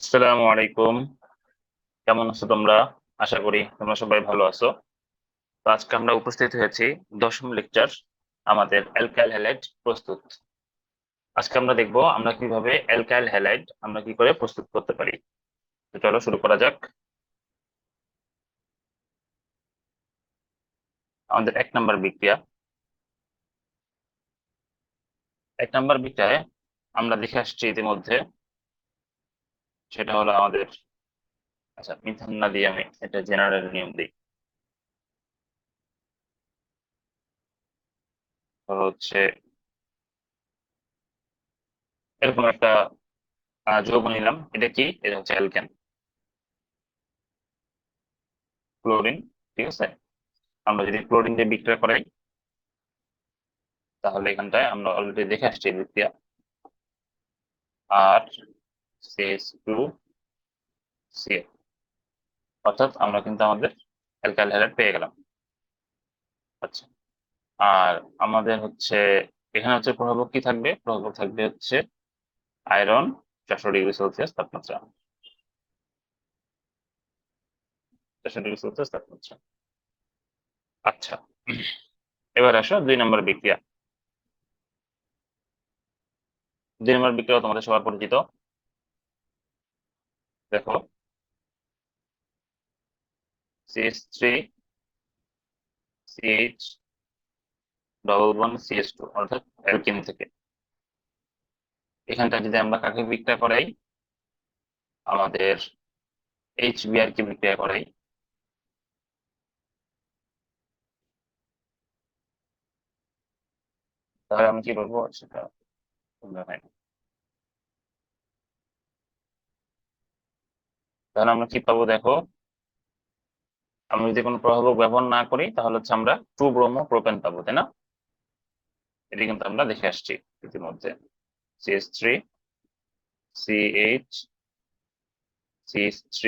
আসসালামু আলাইকুম। কেমন আছো তোমরা? আশা করি তোমরা সবাই ভালো আছো। তো আজকে আমরা উপস্থিত হয়েছি দশম লেকচার আমাদের অ্যালকাইল হ্যালাইড প্রস্তুত। আজকে আমরা দেখব আমরা কিভাবে অ্যালকাইল হ্যালাইড আমরা কি করে প্রস্তুত করতে পারি। তো চলো শুরু করা যাক। আমাদের এক নাম্বার বিক্রিয়ায় আমরা দেখে আসছি ইতিমধ্যে, সেটা হলো আমাদের, আচ্ছা মিথান না দিয়ে আমি এটা জেনারেল নিয়ম দিই। ধরো হচ্ছে এরকম একটা যৌগ নিলাম, এটা কি? এটা হচ্ছে অ্যালকেন, ক্লোরিন। ঠিক আছে, আমরা যদি ক্লোরিন দিয়ে বিক্রিয়া করাই তাহলে এখানটায় আমরা অলরেডি দেখে আসছি এই বিক্রিয়া, আর CH2 অর্থাৎ আমরা কিন্তু আমাদের অ্যালকাইল হ্যালাইড পেয়ে গেলাম। আচ্ছা, আর আমাদের হচ্ছে এখানে হচ্ছে প্রভাবক কি থাকবে? প্রভাবক থাকবে হচ্ছে আয়রন 400 ডিগ্রি সেলসিয়াস তাপমাত্রা, 400 ডিগ্রি সেলসিয়াস তাপমাত্রা। আচ্ছা, এবার আসো 2 নম্বর বিক্রিয়া। 2 নম্বর বিক্রিয়া তোমাদের সবার পরিচিত। দেখো, CH3CH ডবল বন্ড CH2 অর্থাৎ অ্যালকিন থেকে এখানটা যদি আমরা কাকে বিক্রিয়া করাই, আমাদের HBr কে বিক্রিয়া করাই, তাহলে আমি কি বলবো সেটা তোমরা জানো। তাহলে আমরা কি পাবো দেখো, আমরা যদি কোনো প্রভাবক ব্যবহার না করি তাহলে হচ্ছে আমরা 2 ব্রোমো প্রোপেন পাবো, তাই না? এটি কিন্তু আমরা দেখে আসছি ইতিমধ্যে। CH3CH CH3,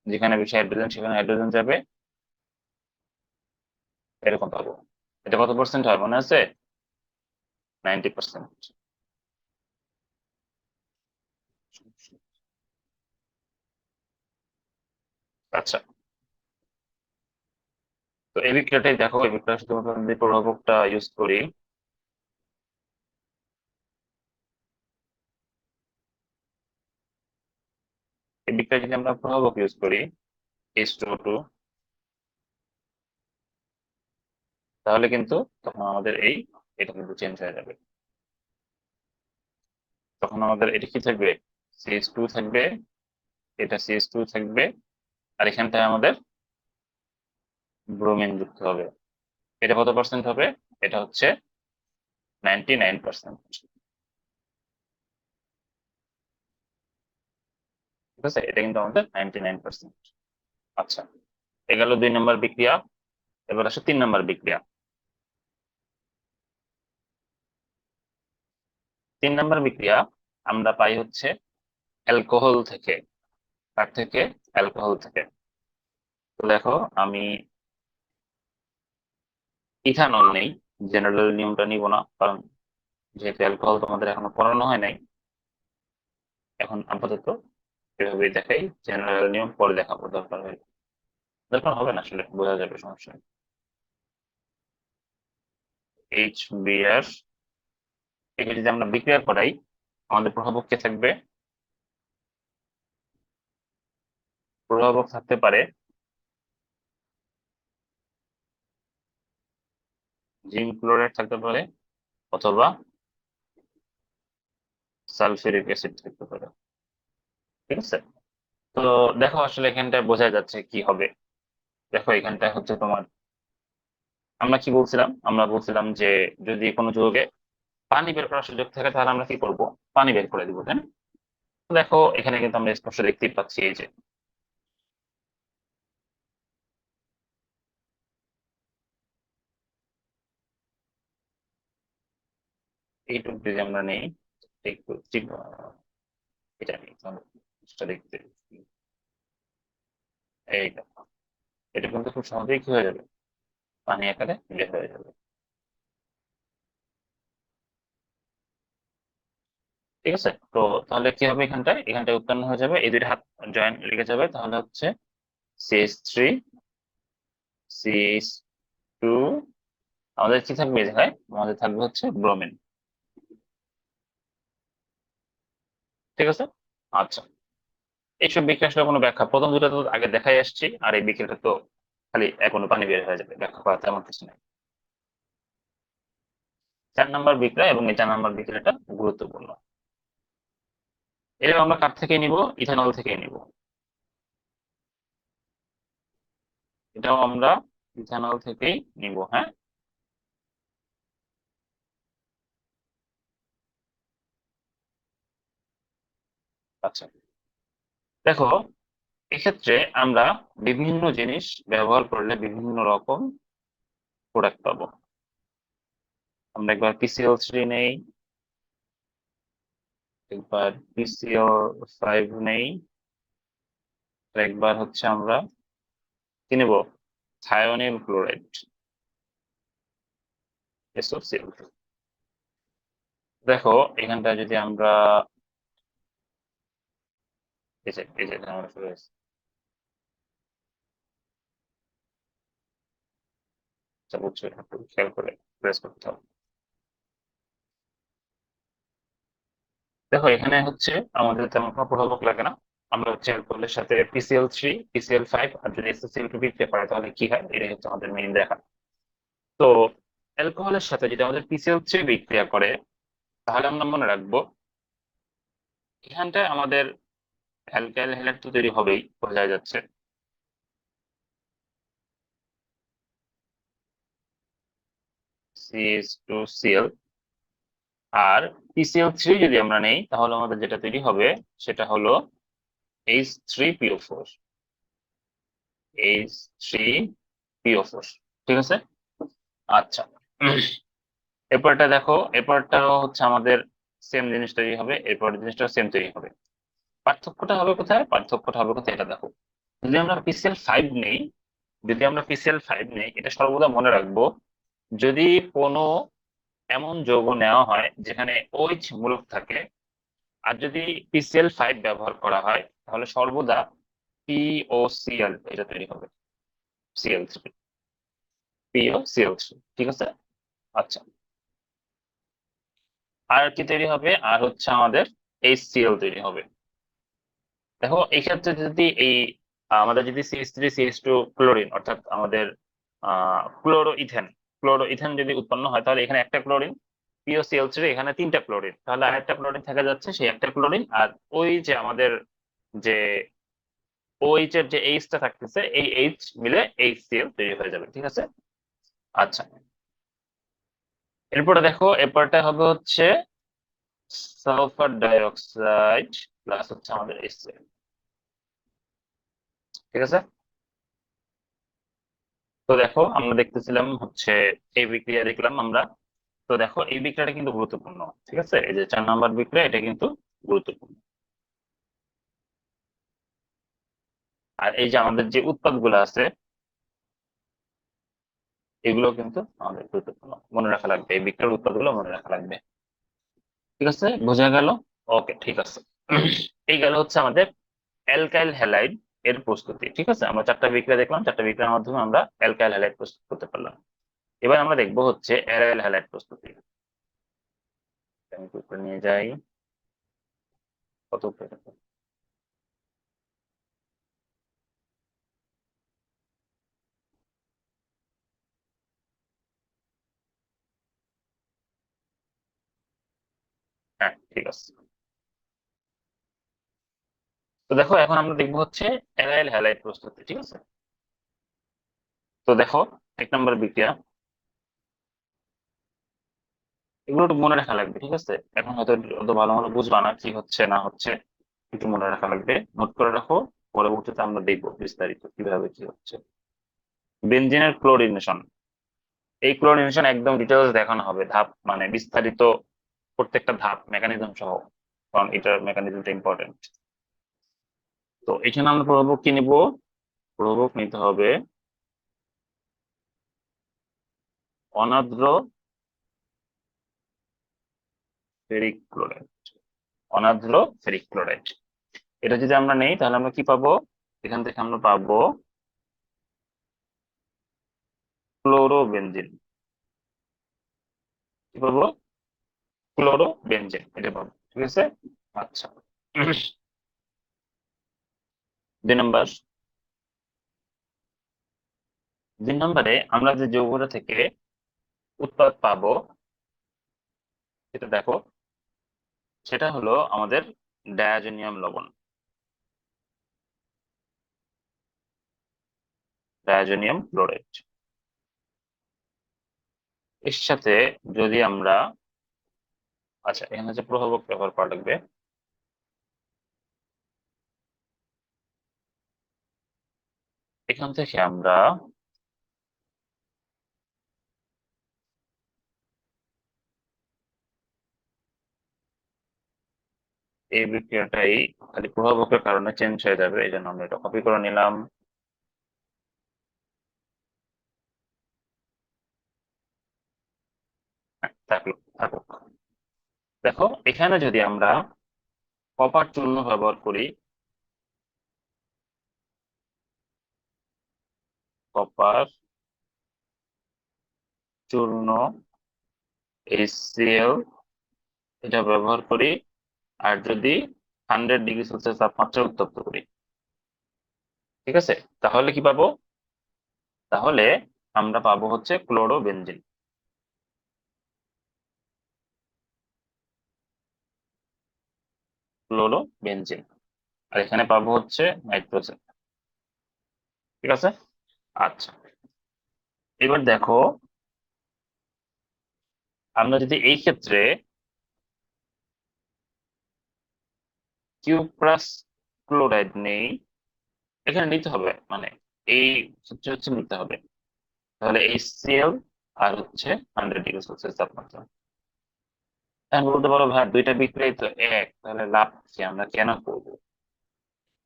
যেখানে বেশি হাইড্রোজেন সেখানে হাইড্রোজেন যাবে, এরকম পাবো। এটা কত পার্সেন্ট হয় মনে আছে? 90%। আচ্ছা, তো এই বিক্রিয়াটাই দেখো, এই বিক্রিয়া শুধুমাত্র যদি প্রভাবকটা ইউজ করি, এই বিক্রিয়া যদি আমরা প্রভাবক ইউজ করি H2O2, তাহলে কিন্তু তখন আমাদের এটা কিন্তু চেঞ্জ হয়ে যাবে। তখন আমাদের এটা কি থাকবে? CH2 থাকবে, এটা CH2 থাকবে, আর এখানটায় আমাদের ব্রোমিন যুক্ত হবে। এটা কত পার্সেন্ট হবে? এটা হচ্ছে 99%। ঠিক আছে, এটা কিন্তু আমাদের 99%। আচ্ছা, এ গেল 2 নম্বর বিক্রিয়া। এবার আসে 3 নম্বর বিক্রিয়া। 3 নম্বর বিক্রিয়া আমরা পাই হচ্ছে অ্যালকোহল থেকে। তার থেকে অ্যালকোহল থেকে। তো দেখো, আমি ইথানল নেই, জেনারেল নিয়মটা নিব না, কারণ যেহেতু অ্যালকোহল তোমাদের এখনো পড়ানো হয় নাই, এখন আপাতত এভাবেই দেখাই। জেনারেল নিয়ম পরে দেখাবো, দরকার হবে না, আসলে বোঝা যাবে, সমস্যা নেই। HBr একে যদি আমরা বিক্রিয়া করাই, আমাদের প্রভাবক কে থাকবে? প্রভাবক থাকতে পারে জিঙ্ক ক্লোরাইড থাকতে পারে, অথবা সালফিউরিক অ্যাসিড থাকতে পারে। ঠিক আছে, তো দেখো আসলে এখানটায় বোঝা যাচ্ছে কি হবে। দেখো এখানটায় হচ্ছে তোমার, আমরা কি বলছিলাম? আমরা বলছিলাম যে যদি কোনো যৌগে পানি বের করার সুযোগ থাকে তাহলে আমরা কি করব? পানি বের করে দিব, তাই না? তো দেখো এখানে কিন্তু আমরা স্পষ্ট দেখতেই পাচ্ছি, এই যে এইটুকু যদি আমরা নেই, একটু ঠিক এটা নেই তাহলে জিনিসটা দেখতে, এইটা, এটা কিন্তু খুব সহজেই কি হয়ে যাবে, পানি আকারে বের হয়ে যাবে। ঠিক আছে। তো তাহলে কি হবে, এখানটায় উৎপন্ন হয়ে যাবে, এই দুইটা হাত জয়েন্ট লেগে যাবে, তাহলে হচ্ছে CH3 CH2, আমাদের কি থাকবে এই জায়গায়, আমাদের থাকবে হচ্ছে ব্রোমিন। ঠিক আছে। আচ্ছা, এইসব বিক্রিয়া আসলে কোনো ব্যাখ্যা, প্রথম দুটো তো আগে দেখাই আসছি, আর এই বিক্রিয়াটা তো খালি এখনো পানি বের হয়ে যাবে, ব্যাখ্যা করা তেমন কিছু নেই। 4 নাম্বার বিক্রিয়া, এবং এই 4 নাম্বার বিক্রিয়াটা গুরুত্বপূর্ণ। এটা আমরা কার থেকে নিব, ইথানল থেকে নিব। এটাও আমরা ইথানল থেকেই নিব, হ্যাঁ। আচ্ছা, দেখো, এক্ষেত্রে আমরা বিভিন্ন জিনিস ব্যবহার করলে বিভিন্ন রকম প্রোডাক্ট পাবো। আমরা একবার PCl3 নেই, একবার PCl5 নেই, আর একবার হচ্ছে আমরা কি নেব, থায়োনিল ক্লোরাইড, SOCl। দেখো, এখানটায় যদি আমরা এই যে ঝামেলা শুরু হয়েছে। আচ্ছা, বুঝছো, এটা একটু খেয়াল করে প্রেস করতে হবে। দেখো, এখানে হচ্ছে আমাদের তেমন কোনো প্রভাবক লাগে না। আমরা হচ্ছে অ্যালকোহলের সাথে PCl3 PCl5 আর যদি SOCl2 বিক্রিয়া করে তাহলে কি হয়, এটাই হচ্ছে আমাদের মেইন দেখা। তো অ্যালকোহলের সাথে যদি আমাদের PCl3 বিক্রিয়া করে, তাহলে আমরা মনে রাখবো এখানটায় আমাদের অ্যালকাইল হ্যালাইড তো তৈরি হবেই, বোঝা যাচ্ছে। CH2Cl। আর PCl3 যদি আমরা নেই, তাহলে আমাদের যেটা তৈরি হবে সেটা হলো H3PO4। H3PO4। ঠিক আছে। আচ্ছা, এরপরটা দেখো, এরপরটাও হচ্ছে আমাদের সেম জিনিস তৈরি হবে, এরপর জিনিসটা সেম তৈরি হবে। পার্থক্যটা হবে কোথায়, পার্থক্যটা হবে কোথায়, এটা দেখো। যদি আমরা PCl5 নেই, এটা সর্বদা মনে রাখবো, যদি কোনো এমন যৌগ নেওয়া হয় যেখানে OH মূলক থাকে, আর যদি PCl5 ব্যবহার করা হয়, তাহলে সর্বদা POCl এটা তৈরি হবে, CL3, POCl3। ঠিক আছে। আচ্ছা, আর কি তৈরি হবে, আর হচ্ছে আমাদের HCl তৈরি হবে। দেখো, এই ক্ষেত্রে যদি আমাদের যদি CH3 CH2 ক্লোরিন, অর্থাৎ আমাদের ক্লোরো ইথেন, যদি উৎপন্ন হয়, তাহলে এখানে একটা ক্লোরিন, POCl3, এখানে 3টা ক্লোরিন, তাহলে আরেকটা ক্লোরিন থেকে যাচ্ছে, সেই একটা ক্লোরিন, আর ওই যে আমাদের যে OH এর যে এইচটা থাকতেছে, এই এইচ মিলে HCl তৈরি হয়ে যাবে। ঠিক আছে। আচ্ছা, এরপরে দেখো, এরপরটা হবে হচ্ছে সালফার ডাইঅক্সাইড প্লাস হচ্ছে আমাদের HCl। ঠিক আছে। তো দেখো, আমরা দেখতেছিলাম হচ্ছে এই বিক্রিয়া দেখলাম আমরা। তো দেখো, এই বিক্রিয়াটা কিন্তু গুরুত্বপূর্ণ। ঠিক আছে, এই যে 4 নাম্বার বিক্রিয়া, এটা কিন্তু গুরুত্বপূর্ণ। আর এই যে আমাদের যে উৎপাদগুলো আছে, এগুলো কিন্তু আমাদের গুরুত্বপূর্ণ, মনে রাখা লাগবে, এই বিক্রিয়ার উৎপাদগুলো মনে রাখা লাগবে। ঠিক আছে, বোঝা গেল। ওকে, ঠিক আছে। এই গেল হচ্ছে আমাদের অ্যালকাইল হ্যালাইড এর প্রস্তুতি। ঠিক আছে, আমরা 4টা বিক্রিয়া দেখলাম, 4টা বিক্রিয়ার মাধ্যমে আমরা অ্যালকাইল হ্যালাইড প্রস্তুত করতে পারলাম। এবার আমরা দেখবো হচ্ছে অ্যারাইল হ্যালাইড প্রস্তুতি। আমি একটু উপরে নিয়ে যাই, কত উপরে দেখো। হ্যাঁ, ঠিক আছে। তো দেখো, এখন আমরা দেখবো হচ্ছে অ্যারাইল হ্যালাইড প্রস্তুতি। ঠিক আছে। তো দেখো, 1 নাম্বার বিক্রিয়া, এগুলো একটু মনে রাখা লাগবে। ঠিক আছে, এখন হয়তো অত ভালো ভালো বুঝবা না কি হচ্ছে না হচ্ছে, একটু মনে রাখা লাগবে, নোট করে রাখো। পরবর্তীতে আমরা দেখবো বিস্তারিত কিভাবে কি হচ্ছে। বেনজিনের ক্লোরিনেশন, এই ক্লোরিনেশন একদম ডিটেলস দেখানো হবে, ধাপ মানে বিস্তারিত, প্রত্যেকটা ধাপ মেকানিজম সহ, কারণ এটার মেকানিজমটা ইম্পর্টেন্ট। তো এখানে আমরা প্রভাবক কি নিব, প্রভাবক নিতে হবে অনার্দ্র ফেরিক ক্লোরাইড। অনার্দ্র ফেরিক ক্লোরাইড। এটা যদি আমরা নেই তাহলে আমরা কি পাবো? এখান থেকে আমরা পাবো ক্লোরোবেনজিন। কি পাবো? ক্লোরোবেনজিন এটা পাবো, ঠিক আছে। আচ্ছা, 2 নম্বর। 2 নম্বরে আমরা যে যৌগটা থেকে উৎপাদ পাবো সেটা দেখো, সেটা হলো আমাদের ডায়াজোনিয়াম লবণ। Diazonium chloride. এর সাথে যদি আমরা, আচ্ছা এখানে যে প্রভাবক ব্যবহার করা লাগবে, এখান থেকে আমরা এই বিক্রিয়াটাই খালি প্রভাবকের কারণে চেঞ্জ হয়ে যাবে, এই জন্য আমরা এটা কপি করে নিলাম। হ্যাঁ, থাকুক থাকুক। দেখো এখানে যদি আমরা কপার চূর্ণ ব্যবহার করি, কপার চূর্ণ HCl এটা ব্যবহার করি, আর যদি 100°C তাপমাত্রায় উত্তপ্ত করি, ঠিক আছে, তাহলে কি পাবো? তাহলে আমরা পাবো হচ্ছে ক্লোরোবেনজিন। ক্লোরোবেনজিন। আর এখানে পাবো হচ্ছে নাইট্রোজেন, ঠিক আছে। আচ্ছা, এবার দেখো আমরা যদি এই ক্ষেত্রে কিউপ্রাস ক্লোরাইড নেই, এখানে নিতে হবে মানে এই ক্ষেত্রে হচ্ছে নিতে হবে, তাহলে HCl আর হচ্ছে 100°C তাপমাত্রা। এখন বলতে পারো ভাই 2টা বিক্রিয়াই তো এক, তাহলে লাভ কি, আমরা কেন করবো?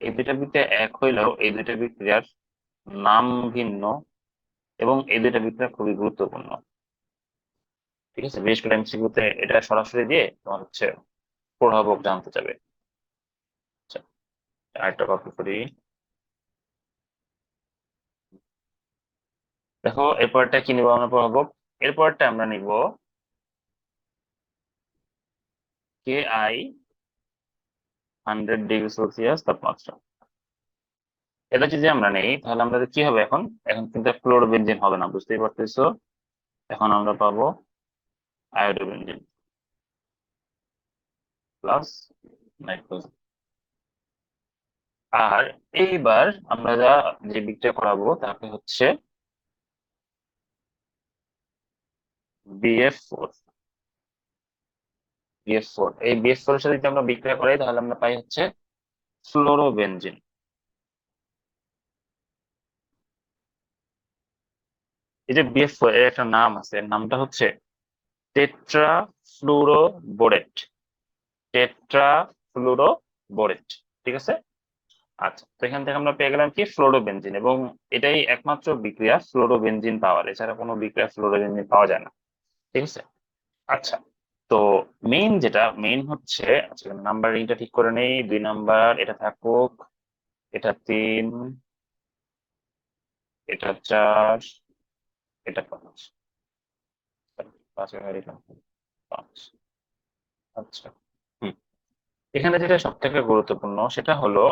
এই 2টা বিক্রিয়া এক হইলেও এই 2টা বিক্রিয়ার নাম ভিন্ন, এবং এই 2টা বিক্রিয়া খুবই গুরুত্বপূর্ণ, ঠিক আছে। বিশেষ করে এমসিকিউতে এটা সরাসরি দিয়ে তোমার হচ্ছে প্রভাবক জানতে চাবে। আচ্ছা, আরেকটা কপি করি। দেখো এরপরটা কি নিবো আমরা প্রভাবক? এরপরটা আমরা নিব KI 100°C তাপমাত্রা। এটা যদি আমরা নেই তাহলে আমাদের কি হবে এখন? এখন কিন্তু ক্লোরোবেনজিন হবে না, বুঝতেই পারতেছো। এখন আমরা পাবো আয়োডোবেনজিন প্লাস নাইট্রোজেন। আর এইবার আমরা যে বিক্রিয়া করাবো তাকে হচ্ছে BF4। BF4, এই BF4 এর সাথে যদি আমরা বিক্রিয়া করাই তাহলে আমরা পাই হচ্ছে ফ্লোরোবেনজিন। এই যে BF4 এর একটা নাম আছে, এর নামটা হচ্ছে টেট্রাফ্লুরোবোরেট। টেট্রাফ্লুরোবোরেট, ঠিক আছে। আচ্ছা, তো এখান থেকে আমরা পেয়ে গেলাম কি ফ্লোরোবেনজিন, এবং এটাই একমাত্র বিক্রিয়া ফ্লোরোবেনজিন পাওয়ার, এছাড়া কোনো বিক্রিয়া ফ্লোরোবেনজিন পাওয়া যায় না, ঠিক আছে। আচ্ছা, তো মেইন হচ্ছে, আচ্ছা নাম্বারিংটা ঠিক করে নেই, 2 নাম্বার এটা থাকুক, এটা 3, এটা 4, এটা 5, 5 এটা 5। আচ্ছা, হুম, এখানে যেটা সব থেকে গুরুত্বপূর্ণ সেটা হলো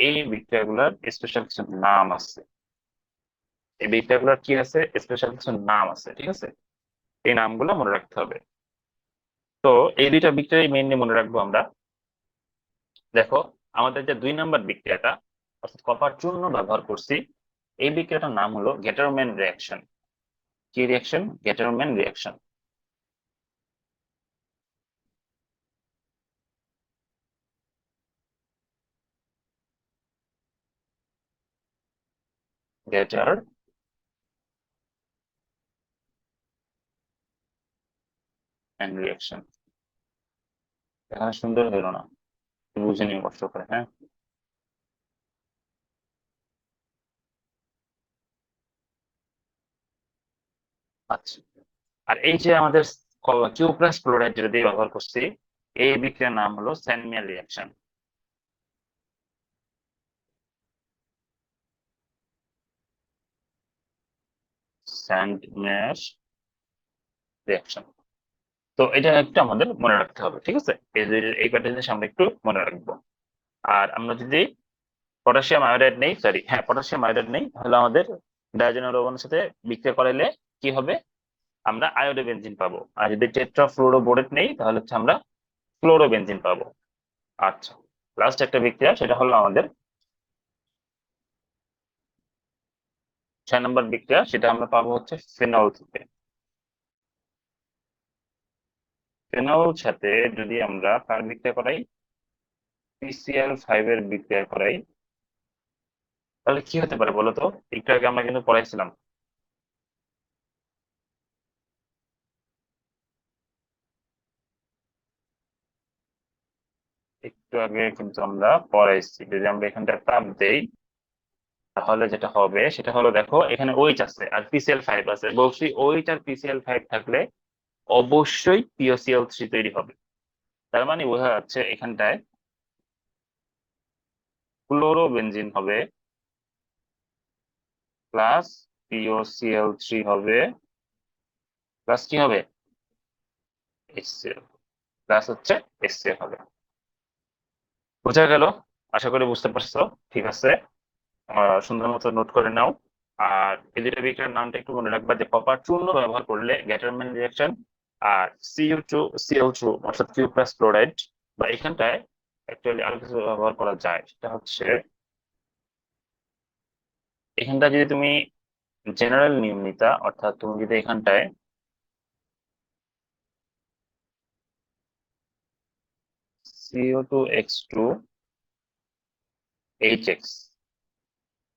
এই বিক্রিয়াগুলোর স্পেশাল কিছু নাম আছে। এই বিক্রিয়াগুলোর কি আছে? স্পেশাল কিছু নাম আছে, ঠিক আছে। এই নামগুলো মনে রাখতে হবে। তো এই 2টা বিক্রিয়াই মেইনলি মনে রাখবো আমরা। দেখো আমাদের যে 2 নাম্বার বিক্রিয়াটা, অর্থাৎ কপার চূর্ণ ব্যবহার করছি, এই বিক্রিয়াটার নাম হলো গেটারম্যান রিয়াকশন। কি রিয়াকশন? গেটারম্যান রিয়াকশন। গেটারম্যান রিয়াকশন। এখানে সুন্দর হলো না, বুঝে নিয়ে কষ্ট করে, হ্যাঁ। আচ্ছা, আর এই যে আমাদের কিউ প্লাস ক্লোরাইড যেটা দিয়ে ব্যবহার করছি, এই বিক্রিয়ার নাম হলো স্যান্ডম্যান রিয়াকশন। Sandman reaction. তো এটা একটু আমাদের মনে রাখতে হবে, ঠিক আছে? এই কয়টা জিনিস আমরা একটু মনে রাখবো। আর আমরা যদি পটাশিয়াম আয়োডাইড নেই, সরি হ্যাঁ পটাশিয়াম আয়োডাইড নেই, তাহলে আমাদের ডাইজেনের লবণের সাথে বিক্রিয়া করাইলে কি হবে? আমরা আয়োডোবেনজিন পাবো। আর যদি টেট্রাফ্লুরোবোরেট নেই, তাহলে হচ্ছে আমরা ফ্লোরোবেনজিন পাবো। আচ্ছা, লাস্ট একটা বিক্রিয়া, সেটা হলো আমাদের 6 নম্বর বিক্রিয়া, সেটা আমরা পাবো হচ্ছে ফেনল থেকে। ফেনল সাথে যদি আমরা কার বিক্রিয়া করাই? PCl5 এর বিক্রিয়া করাই, তাহলে কি হতে পারে বলো তো? একটু আগে আমরা কিন্তু পড়াইছিলাম। একটু আগে কিন্তু আমরা পড়াইছি, যদি আমরা এখানটা তাপ দেই, তাহলে যেটা হবে সেটা হলো, দেখো এখানে OH আছে আর PCl5 আছে, বলছি OH আর PCl5 থাকলে অবশ্যই POCl3 তৈরি হবে। তার মানে বোঝা যাচ্ছে এখানটায় ক্লোরোবেনজিন হবে প্লাস POCl3 হবে প্লাস কি হবে? HCl, প্লাস হচ্ছে HCl হবে। বোঝা গেল? আশা করি বুঝতে পারছো। ঠিক আছে, সুন্দর মতো নোট করে নাও। আর এই দুটো বিক্রিয়ার নামটা একটু মনে রাখবা, যে কপার চূর্ণ ব্যবহার করলে গ্যাটারম্যান রিঅ্যাকশন, আর Cu2Cl2 অর্থাৎ কিউ প্লাস ক্লোরাইড, বা এখানটায় অ্যাকচুয়ালি আরো কিছু ব্যবহার করা যায়, সেটা হচ্ছে এখানটা যদি তুমি জেনারেল নিয়ম নিতা, অর্থাৎ তুমি যদি এখানটায় CO2H2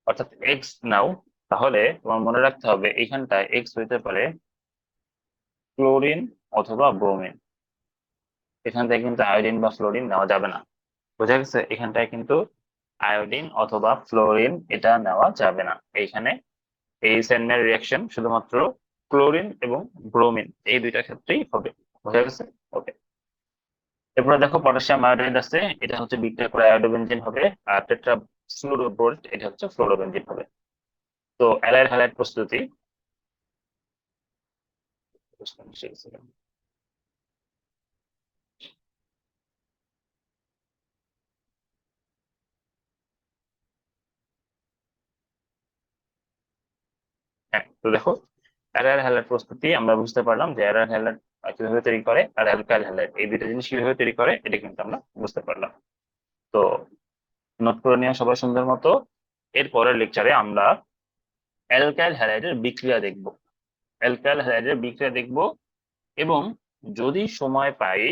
অর্থাৎ এক্স নাও, তাহলে তোমার মনে রাখতে হবে এখানটায় এক্স হইতে পারে ক্লোরিন অথবা ব্রোমিন। এখান থেকে কিন্তু আয়োডিন বা ফ্লোরিন নেওয়া যাবে না। বোঝা গেছে? এখানটায় কিন্তু আয়োডিন অথবা ফ্লোরিন এটা নেওয়া যাবে না। এইখানে এই স্যান্ডম্যান রিয়াকশন শুধুমাত্র ক্লোরিন এবং ব্রোমিন এই দুইটা ক্ষেত্রেই হবে। বোঝা গেছে? ওকে। এরপরে দেখো পটাশিয়াম আয়োডাইড আছে, এটা হচ্ছে বিক্রিয়া করে আয়োডোবেনজিন হবে। আর টেট্রা ফ্লুরোবোরেট, এটা হচ্ছে ফ্লোরোবেনজিন হবে। তো অ্যালাইল হ্যালাইড প্রস্তুতি। হ্যাঁ, তো দেখো অ্যারার হ্যালাইড প্রস্তুতি আমরা বুঝতে পারলাম, যে অ্যারার হ্যালাইড কিভাবে তৈরি করে আর অ্যালকাইল হ্যালাইড এই দুটো জিনিস কিভাবে তৈরি করে, এটা কিন্তু আমরা বুঝতে পারলাম। তো নোট করে নিয়ে সবাই সুন্দর মতো। এর পরের লেকচারে আমরা অ্যালকাইল হ্যালাইডের বিক্রিয়া দেখব। অ্যালকাইল হ্যালাইডের বিক্রিয়া দেখব, এবং যদি সময় পাই,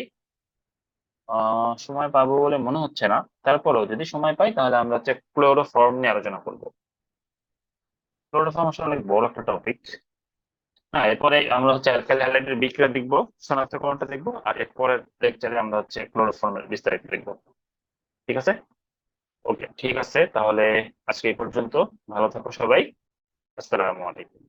সময় পাবো বলে মনে হচ্ছে না, তারপরেও যদি সময় পাই তাহলে আমরা হচ্ছে ক্লোরোফর্ম নিয়ে আলোচনা করব। ক্লোরোফর্ম আসলে অনেক বড় একটা টপিক। হ্যাঁ, এরপরে আমরা হচ্ছে অ্যালকাইল হ্যালাইডের বিক্রিয়া দেখবো, শনাক্তকরণটা দেখবো, আর এর পরের লেকচারে আমরা হচ্ছে ক্লোরোফর্মের বিস্তারিত দেখবো। ঠিক আছে? ওকে, ঠিক আছে, তাহলে আজকে এই পর্যন্ত। ভালো থাকো সবাই। আসসালামু আলাইকুম।